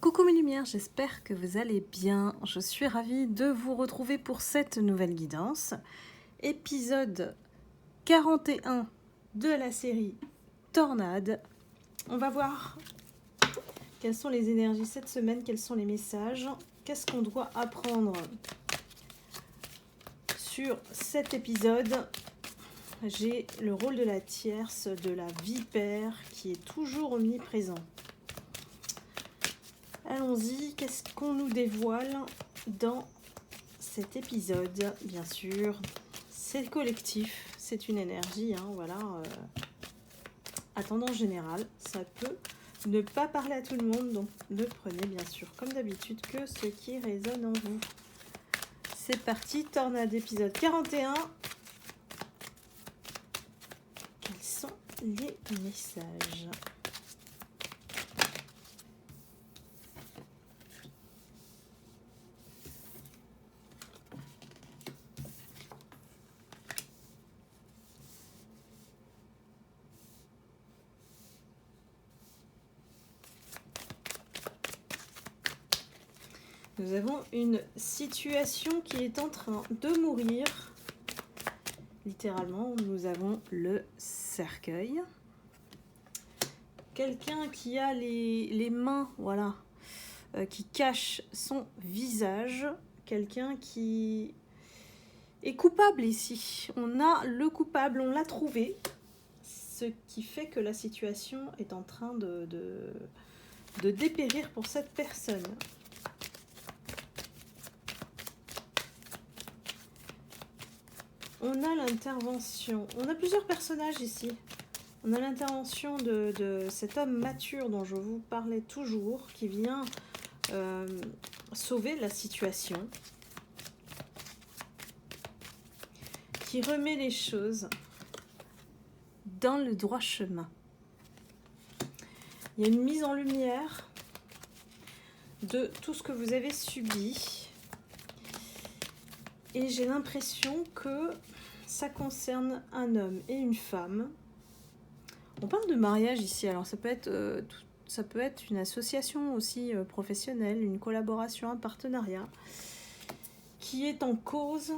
Coucou mes lumières, j'espère que vous allez bien. Je suis ravie de vous retrouver pour cette nouvelle guidance. Épisode 41 de la série Tornade. On va voir quelles sont les énergies cette semaine, quels sont les messages, qu'est-ce qu'on doit apprendre sur cet épisode. J'ai le rôle de la tierce, de la vipère qui est toujours omniprésent. Allons-y, qu'est-ce qu'on nous dévoile dans cet épisode? Bien sûr, c'est collectif, c'est une énergie, voilà. À tendance générale, ça peut ne pas parler à tout le monde, donc ne prenez bien sûr, comme d'habitude, que ce qui résonne en vous. C'est parti, Tornade, épisode 41. Quels sont les messages ? Nous avons une situation qui est en train de mourir. Littéralement, nous avons le cercueil. Quelqu'un qui a les mains, voilà, qui cache son visage. Quelqu'un qui est coupable ici. On a le coupable, on l'a trouvé. Ce qui fait que la situation est en train de dépérir pour cette personne. On a l'intervention, on a plusieurs personnages ici. On a l'intervention de cet homme mature dont je vous parlais toujours, qui vient sauver la situation, qui remet les choses dans le droit chemin. Il y a une mise en lumière de tout ce que vous avez subi. Et j'ai l'impression que ça concerne un homme et une femme. On parle de mariage ici, alors ça peut être une association aussi professionnelle, une collaboration, un partenariat qui est en cause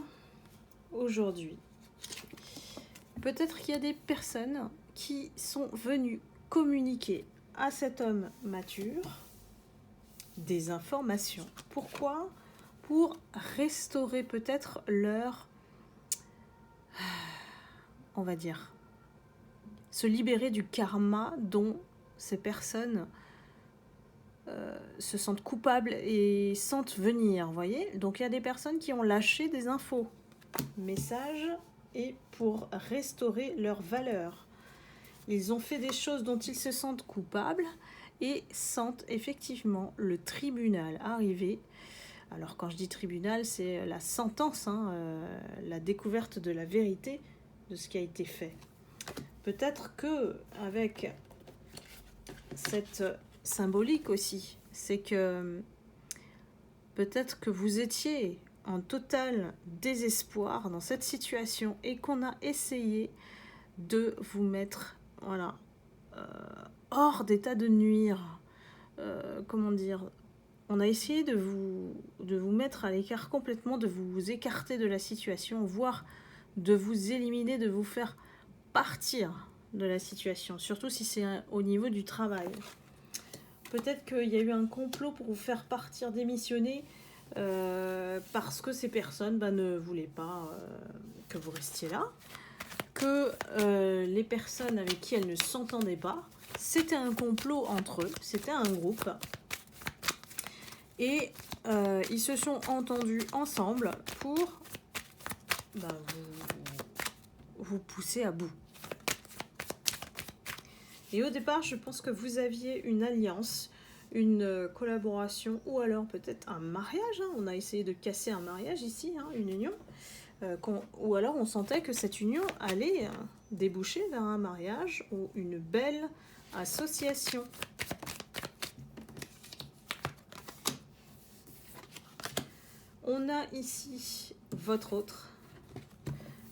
aujourd'hui. Peut-être qu'il y a des personnes qui sont venues communiquer à cet homme mature des informations. Pourquoi ? Pour restaurer peut-être leur, on va dire, se libérer du karma dont ces personnes se sentent coupables et sentent venir, vous voyez ? Donc il y a des personnes qui ont lâché des infos, messages, et pour restaurer leur valeur. Ils ont fait des choses dont ils se sentent coupables et sentent effectivement le tribunal arriver. Alors quand je dis tribunal, c'est la sentence, la découverte de la vérité de ce qui a été fait. Peut-être que avec cette symbolique aussi, c'est que peut-être que vous étiez en total désespoir dans cette situation et qu'on a essayé de vous mettre hors d'état de nuire. On a essayé de vous mettre à l'écart complètement, de vous écarter de la situation, voire de vous éliminer, de vous faire partir de la situation, surtout si c'est au niveau du travail. Peut-être qu'il y a eu un complot pour vous faire partir, démissionner, parce que ces personnes ne voulaient pas que vous restiez là, que les personnes avec qui elles ne s'entendaient pas, c'était un complot entre eux, c'était un groupe. Et ils se sont entendus ensemble pour vous pousser à bout. Et au départ, je pense que vous aviez une alliance, une collaboration, ou alors peut-être un mariage. On a essayé de casser un mariage ici, une union. Ou alors on sentait que cette union allait déboucher vers un mariage ou une belle association. On a ici votre autre,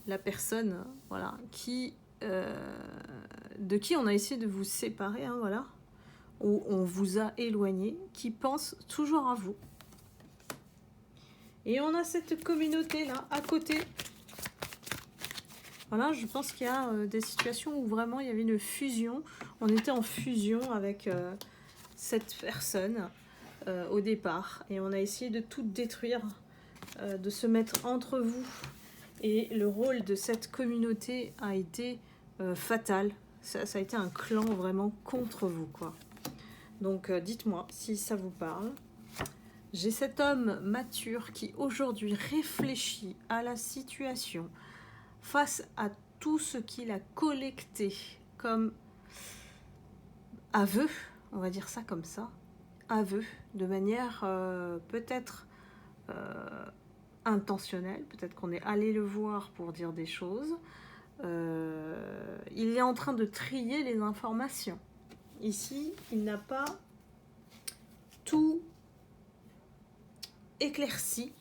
la personne, de qui on a essayé de vous séparer, où on vous a éloigné, qui pense toujours à vous. Et on a cette communauté-là, à côté. Voilà, je pense qu'il y a des situations où vraiment il y avait une fusion. On était en fusion avec cette personne au départ. Et on a essayé de tout détruire, de se mettre entre vous. Et le rôle de cette communauté a été fatal. Ça a été un clan vraiment contre vous, quoi. Donc dites-moi si ça vous parle. J'ai cet homme mature qui aujourd'hui réfléchit à la situation face à tout ce qu'il a collecté comme aveu, on va dire ça comme ça, aveu, de manière peut-être intentionnelle, peut-être qu'on est allé le voir pour dire des choses. Il est en train de trier les informations. Ici, il n'a pas tout éclairci.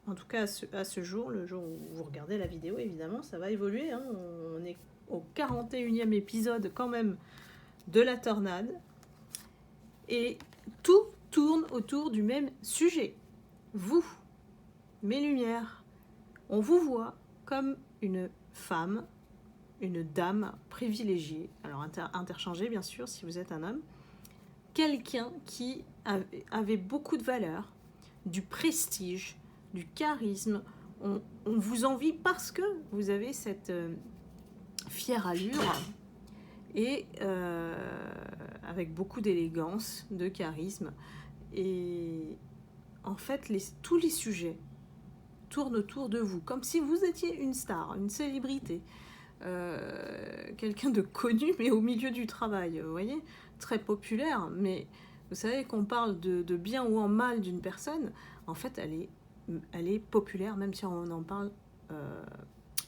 En tout cas, à ce jour, le jour où vous regardez la vidéo, évidemment, ça va évoluer. Hein. On est au 41e épisode quand même de la tornade. Et tout tourne autour du même sujet. Vous, mes lumières, on vous voit comme une femme, une dame privilégiée. Alors interchangée, bien sûr, si vous êtes un homme. Quelqu'un qui avait beaucoup de valeur, du prestige, du charisme. On vous envie parce que vous avez cette fière allure et avec beaucoup d'élégance, de charisme. Et en fait, tous les sujets tournent autour de vous, comme si vous étiez une star, une célébrité, quelqu'un de connu, mais au milieu du travail, vous voyez, très populaire. Mais vous savez qu'on parle de bien ou en mal d'une personne, en fait, elle est populaire, même si on en parle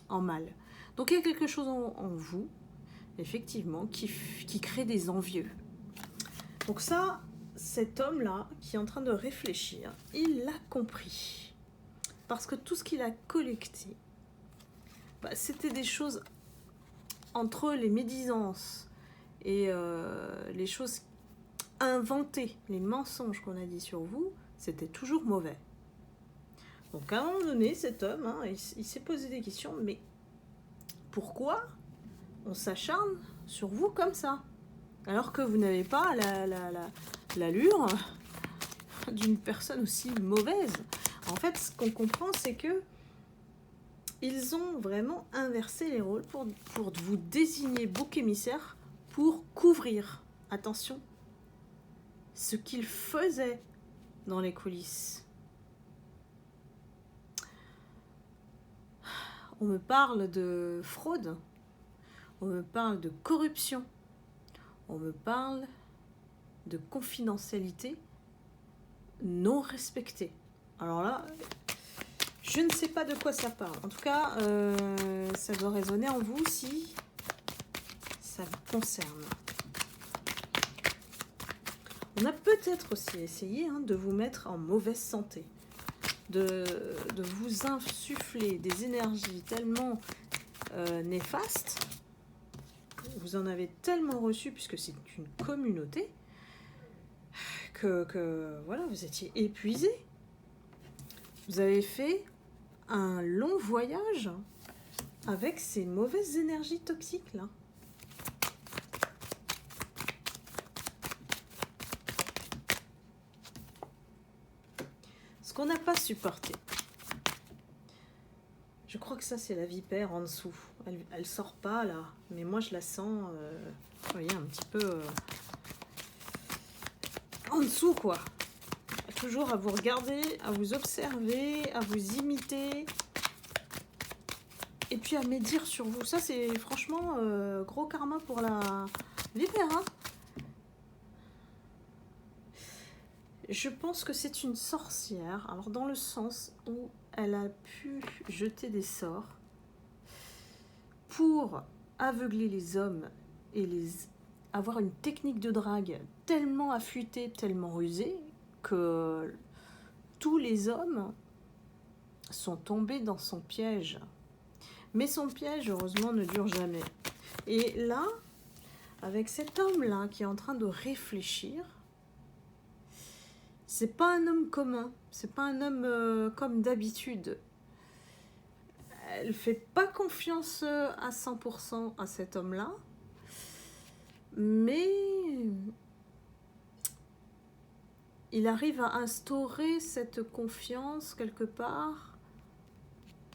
en mal. Donc il y a quelque chose en vous, effectivement, qui crée des envieux. Donc ça, cet homme-là, qui est en train de réfléchir, il l'a compris. Parce que tout ce qu'il a collecté, c'était des choses entre les médisances et les choses inventées, les mensonges qu'on a dit sur vous, c'était toujours mauvais. Donc à un moment donné, cet homme, il s'est posé des questions, mais pourquoi on s'acharne sur vous comme ça, alors que vous n'avez pas l'allure d'une personne aussi mauvaise. En fait, ce qu'on comprend, c'est que ils ont vraiment inversé les rôles pour vous désigner bouc émissaire pour couvrir, attention, ce qu'ils faisaient dans les coulisses. On me parle de fraude, on me parle de corruption, on me parle de confidentialité non respectée. Alors là, je ne sais pas de quoi ça parle. En tout cas, ça doit résonner en vous si ça vous concerne. On a peut-être aussi essayé de vous mettre en mauvaise santé, de vous insuffler des énergies tellement néfastes. Vous en avez tellement reçu, puisque c'est une communauté, que voilà, vous étiez épuisé. Vous avez fait un long voyage avec ces mauvaises énergies toxiques là. Ce qu'on n'a pas supporté. Je crois que ça c'est la vipère en dessous. Elle sort pas là, mais moi je la sens, vous voyez, un petit peu en dessous quoi. Toujours à vous regarder, à vous observer, à vous imiter, et puis à médire sur vous. Ça c'est franchement gros karma pour la vipère. Hein. Je pense que c'est une sorcière, alors dans le sens où elle a pu jeter des sorts pour aveugler les hommes et avoir une technique de drague tellement affûtée, tellement rusée, que tous les hommes sont tombés dans son piège. Mais son piège, heureusement, ne dure jamais. Et là, avec cet homme-là qui est en train de réfléchir. C'est pas un homme commun, c'est pas un homme comme d'habitude. Elle fait pas confiance à 100% à cet homme-là, mais il arrive à instaurer cette confiance quelque part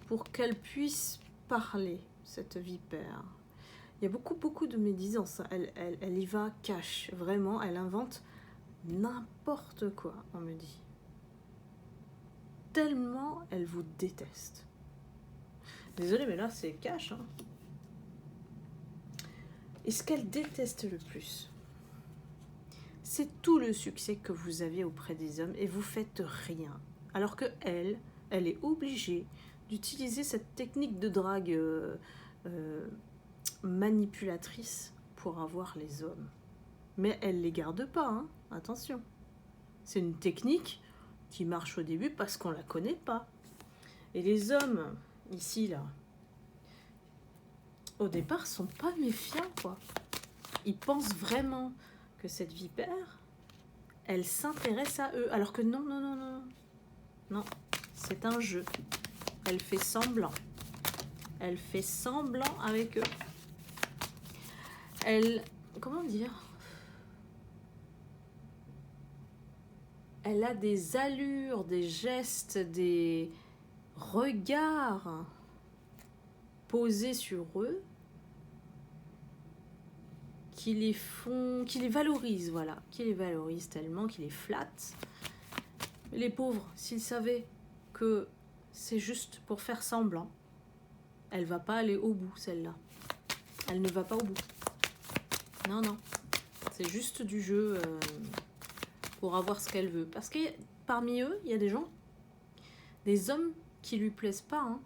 pour qu'elle puisse parler, cette vipère. Il y a beaucoup de médisance. Elle y va cash, vraiment, elle invente n'importe quoi, on me dit. Tellement elle vous déteste. Désolée, mais là, c'est cash. Hein. Et ce qu'elle déteste le plus, c'est tout le succès que vous avez auprès des hommes et vous faites rien. Alors que elle est obligée d'utiliser cette technique de drague manipulatrice pour avoir les hommes. Mais elle les garde pas, hein. Attention. C'est une technique qui marche au début parce qu'on la connaît pas. Et les hommes, ici, là, au départ, sont pas méfiants, quoi. Ils pensent vraiment que cette vipère, elle s'intéresse à eux. Alors que non. Non, c'est un jeu. Elle fait semblant. Elle fait semblant avec eux. Elle... Comment dire ? Elle a des allures, des gestes, des regards posés sur eux qui les valorisent, voilà, qui les valorisent tellement, qui les flattent. Mais les pauvres, s'ils savaient que c'est juste pour faire semblant, elle va pas aller au bout, celle-là. Elle ne va pas au bout. Non, c'est juste du jeu pour avoir ce qu'elle veut. Parce que parmi eux, il y a des gens, des hommes qui lui plaisent pas. Hein.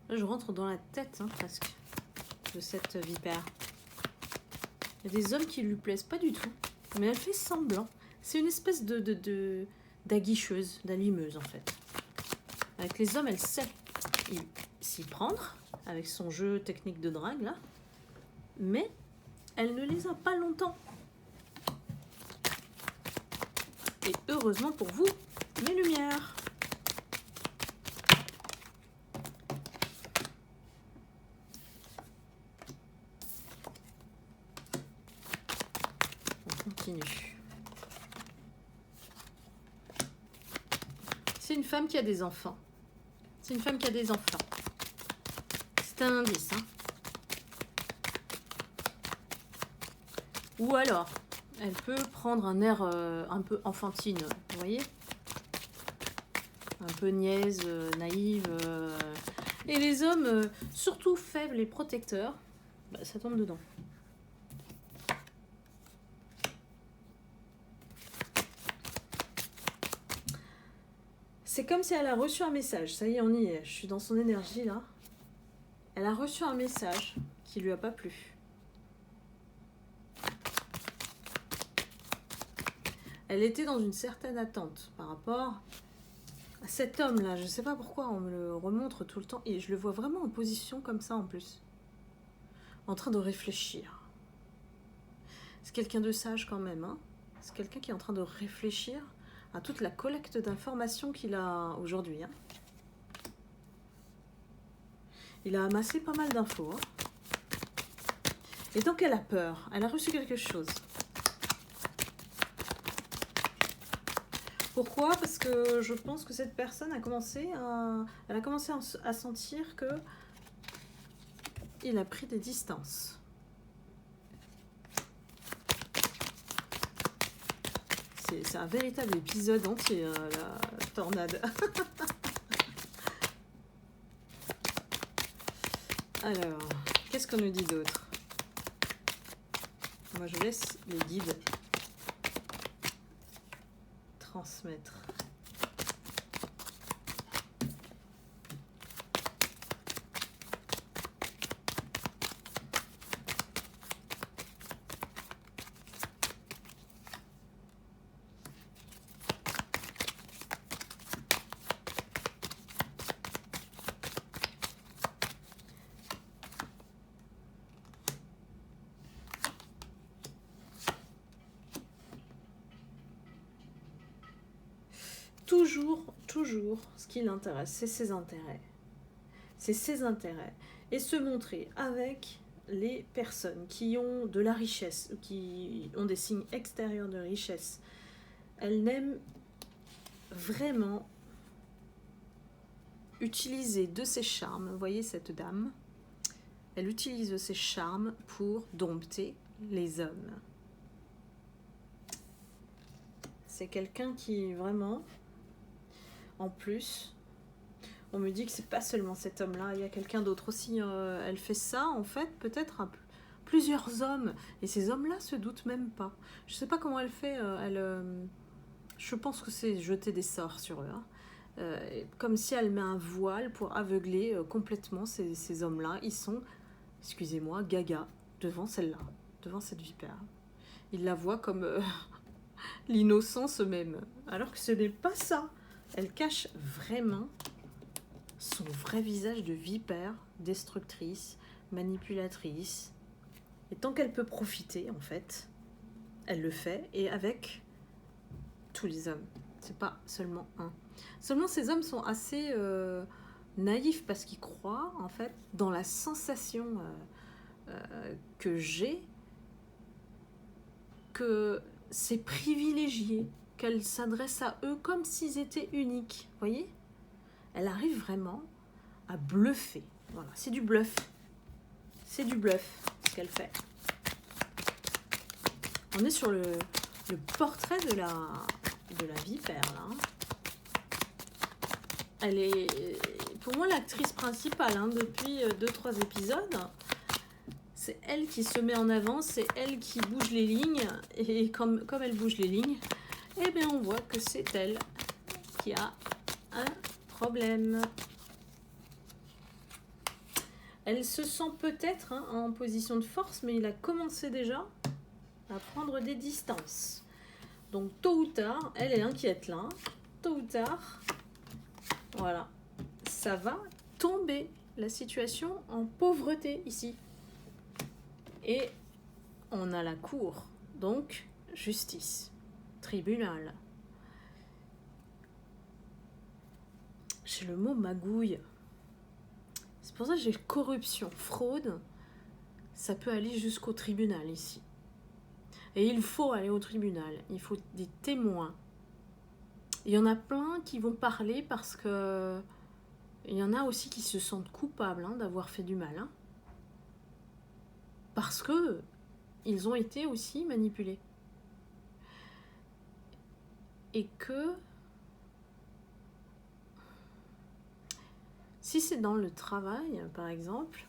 Là, je rentre dans la tête, hein, presque, de cette vipère. Il y a des hommes qui lui plaisent pas du tout, mais elle fait semblant. C'est une espèce d'aguicheuse, d'allumeuse, en fait. Avec les hommes, elle sait s'y prendre, avec son jeu technique de drague, là. Mais elle ne les a pas longtemps. Et heureusement pour vous, mes lumières. On continue. C'est une femme qui a des enfants. C'est une femme qui a des enfants. C'est un indice, hein. Ou alors, elle peut prendre un air un peu enfantine, vous voyez ? Un peu niaise, naïve. Et les hommes, surtout faibles et protecteurs, bah, ça tombe dedans. C'est comme si elle a reçu un message. Ça y est, on y est. Je suis dans son énergie, là. Elle a reçu un message qui lui a pas plu. Elle était dans une certaine attente par rapport à cet homme-là. Je ne sais pas pourquoi on me le remontre tout le temps. Et je le vois vraiment en position comme ça en plus. En train de réfléchir. C'est quelqu'un de sage quand même. Hein. C'est quelqu'un qui est en train de réfléchir à toute la collecte d'informations qu'il a aujourd'hui. Hein. Il a amassé pas mal d'infos. Hein. Et donc elle a peur. Elle a reçu quelque chose. Pourquoi ? Parce que je pense que cette personne a commencé à sentir que il a pris des distances. C'est un véritable épisode entier, la tornade. Alors, qu'est-ce qu'on nous dit d'autre ? Moi, je laisse les guides transmettre. toujours, ce qui l'intéresse, c'est ses intérêts. C'est ses intérêts. Et se montrer avec les personnes qui ont de la richesse, qui ont des signes extérieurs de richesse. Elle n'aime vraiment utiliser de ses charmes. Vous voyez cette dame, elle utilise ses charmes pour dompter les hommes. C'est quelqu'un qui vraiment, en plus, on me dit que c'est pas seulement cet homme-là, il y a quelqu'un d'autre aussi. Elle fait ça, en fait, peut-être à plusieurs hommes. Et ces hommes-là se doutent même pas. Je sais pas comment elle fait. Je pense que c'est jeter des sorts sur eux. Hein. Comme si elle met un voile pour aveugler complètement ces hommes-là. Ils sont, excusez-moi, gaga devant celle-là, devant cette vipère. Ils la voient comme l'innocence même. Alors que ce n'est pas ça. Elle cache vraiment son vrai visage de vipère, destructrice, manipulatrice. Et tant qu'elle peut profiter, en fait, elle le fait, et avec tous les hommes. C'est pas seulement un. Seulement, ces hommes sont assez naïfs parce qu'ils croient, en fait, dans la sensation que j'ai que c'est privilégié, qu'elle s'adresse à eux comme s'ils étaient uniques. Vous voyez ? Elle arrive vraiment à bluffer. Voilà, c'est du bluff. C'est du bluff, ce qu'elle fait. On est sur le portrait de la vipère, là. Elle est, pour moi, l'actrice principale, hein, depuis 2-3 épisodes. C'est elle qui se met en avant, c'est elle qui bouge les lignes. Et comme elle bouge les lignes, eh bien, on voit que c'est elle qui a un problème. Elle se sent peut-être en position de force, mais il a commencé déjà à prendre des distances. Donc tôt ou tard, elle est inquiète là. Tôt ou tard, voilà, ça va tomber la situation en pauvreté ici. Et on a la cour, donc justice, tribunal. J'ai le mot magouille. C'est pour ça que j'ai corruption, fraude. Ça peut aller jusqu'au tribunal ici. Et il faut aller au tribunal. Il faut des témoins. Il y en a plein qui vont parler parce que il y en a aussi qui se sentent coupables d'avoir fait du mal. Parce que ils ont été aussi manipulés. Et que si c'est dans le travail, par exemple,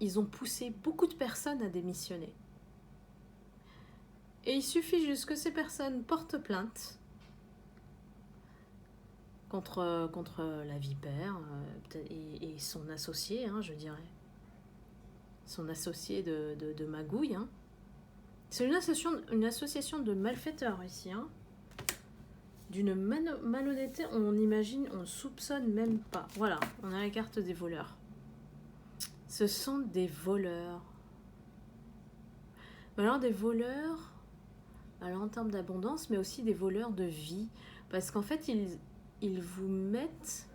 ils ont poussé beaucoup de personnes à démissionner. Et il suffit juste que ces personnes portent plainte contre la vipère et son associé, je dirais. Son associé de magouille. C'est une association de malfaiteurs ici. D'une malhonnêteté, on imagine, on soupçonne même pas. Voilà, on a la carte des voleurs. Ce sont des voleurs. Mais alors des voleurs, alors en termes d'abondance, mais aussi des voleurs de vie. Parce qu'en fait, ils vous mettent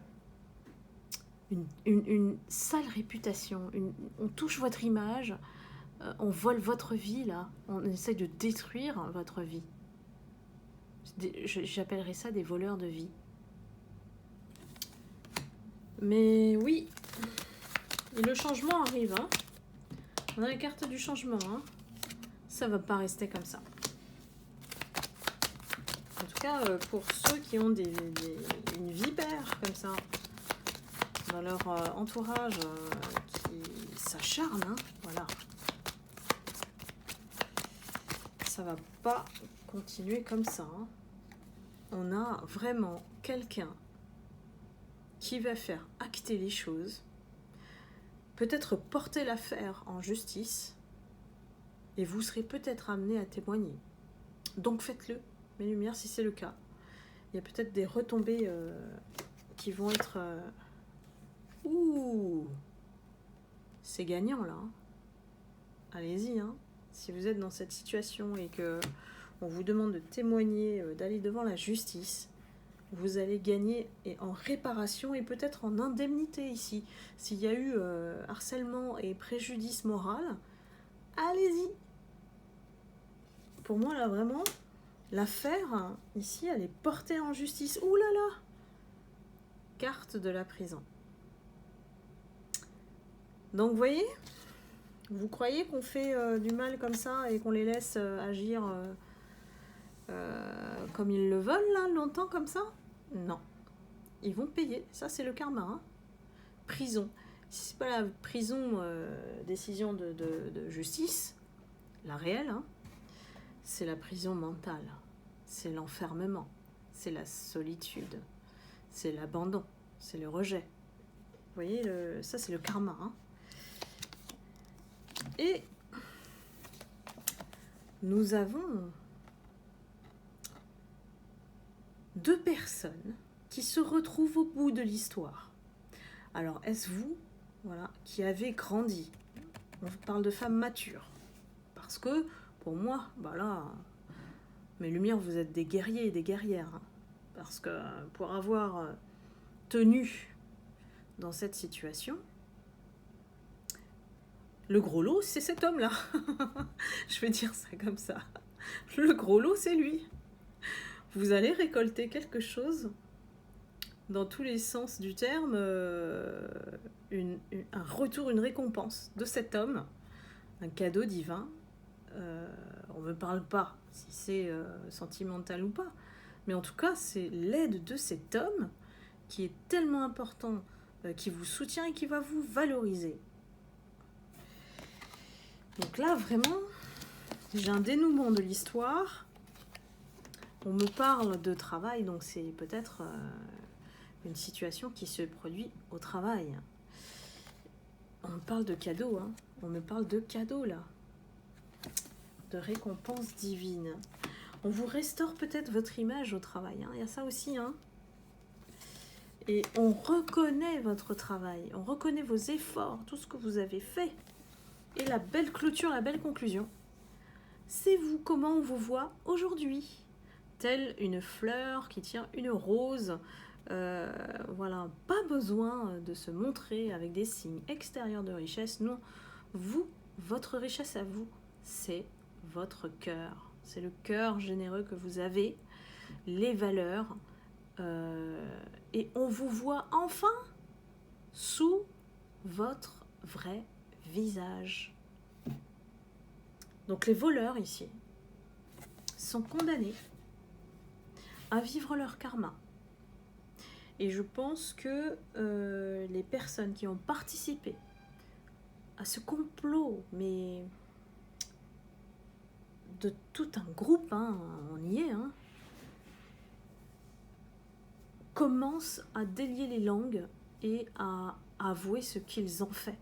une sale réputation. On touche votre image, on vole votre vie, là. On essaie de détruire votre vie. J'appellerais ça des voleurs de vie. Mais oui, et le changement arrive. On a la carte du changement. Ça va pas rester comme ça. En tout cas, pour ceux qui ont une vipère comme ça dans leur entourage qui s'acharne, voilà. Ça va pas continuer comme ça. On a vraiment quelqu'un qui va faire acter les choses, peut-être porter l'affaire en justice, et vous serez peut-être amené à témoigner. Donc faites-le, mes lumières, si c'est le cas. Il y a peut-être des retombées qui vont être... Ouh, c'est gagnant là. Allez-y, si vous êtes dans cette situation et que on vous demande de témoigner, d'aller devant la justice, vous allez gagner en réparation et peut-être en indemnité ici. S'il y a eu harcèlement et préjudice moral, allez-y. Pour moi, là, vraiment, l'affaire, ici, elle est portée en justice. Ouh là là! Carte de la prison. Donc, vous voyez, vous croyez qu'on fait du mal comme ça et qu'on les laisse agir comme ils le veulent, là, longtemps comme ça? Non. Ils vont payer. Ça, c'est le karma. Hein. Prison. Si c'est pas la prison, décision de justice, la réelle, hein, c'est la prison mentale. C'est l'enfermement. C'est la solitude. C'est l'abandon. C'est le rejet. Vous voyez, ça, c'est le karma. Hein. Et nous avons 2 personnes qui se retrouvent au bout de l'histoire. Alors, est-ce vous, voilà, qui avez grandi? On parle de femmes matures. Parce que, pour moi, bah là, mes lumières, vous êtes des guerriers et des guerrières. Hein. Parce que pour avoir tenu dans cette situation, le gros lot, c'est cet homme-là. Je vais dire ça comme ça. Le gros lot, c'est lui. Vous allez récolter quelque chose, dans tous les sens du terme, un retour, une récompense de cet homme, un cadeau divin. On ne me parle pas si c'est sentimental ou pas, mais en tout cas, c'est l'aide de cet homme qui est tellement important, qui vous soutient et qui va vous valoriser. Donc là, vraiment, j'ai un dénouement de l'histoire. On me parle de travail, donc c'est peut-être une situation qui se produit au travail. On me parle de cadeaux, hein. On me parle de cadeaux, là. De récompenses divines. On vous restaure peut-être votre image au travail. Hein. Il y a ça aussi, hein. Et on reconnaît votre travail. On reconnaît vos efforts, tout ce que vous avez fait. Et la belle clôture, la belle conclusion. C'est vous comment on vous voit aujourd'hui. Telle une fleur qui tient une rose. Voilà, pas besoin de se montrer avec des signes extérieurs de richesse. Non, vous, votre richesse à vous, c'est votre cœur. C'est le cœur généreux que vous avez, les valeurs. Et on vous voit enfin sous votre vrai visage. Donc les voleurs ici sont condamnés à vivre leur karma. Et je pense que les personnes qui ont participé à ce complot, mais de tout un groupe, hein, on y est, hein, commencent à délier les langues et à avouer ce qu'ils ont fait.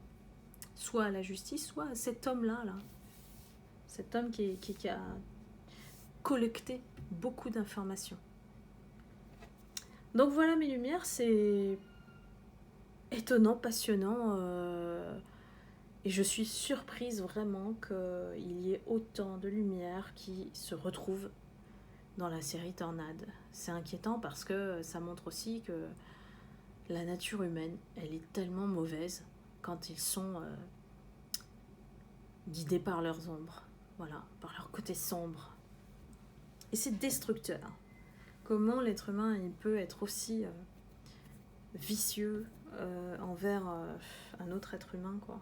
Soit à la justice, soit à cet homme-là, là. Cet homme qui a collecté beaucoup d'informations. Donc voilà mes lumières, c'est étonnant, passionnant, et je suis surprise vraiment qu'il y ait autant de lumière qui se retrouvent dans la série Tornade. C'est inquiétant parce que ça montre aussi que la nature humaine, elle est tellement mauvaise quand ils sont guidés par leurs ombres, voilà, par leur côté sombre. Et c'est destructeur. Comment l'être humain il peut être aussi vicieux envers un autre être humain, quoi.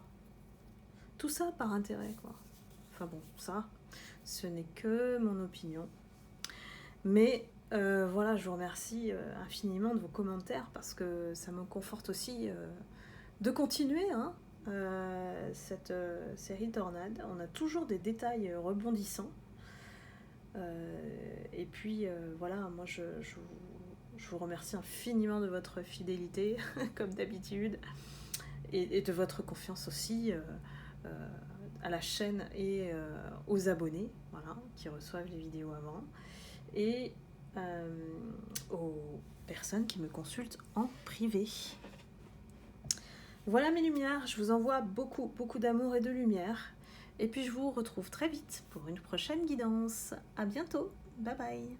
Tout ça par intérêt, quoi. Enfin bon, ça, ce n'est que mon opinion. Mais voilà, je vous remercie infiniment de vos commentaires parce que ça me conforte aussi de continuer hein, cette série Tornade. On a toujours des détails rebondissants. Et puis voilà, moi je vous remercie infiniment de votre fidélité, comme d'habitude, et de votre confiance aussi à la chaîne et aux abonnés, voilà, qui reçoivent les vidéos avant, et aux personnes qui me consultent en privé. Voilà mes lumières, je vous envoie beaucoup d'amour et de lumière. Et puis je vous retrouve très vite pour une prochaine guidance. À bientôt, bye bye.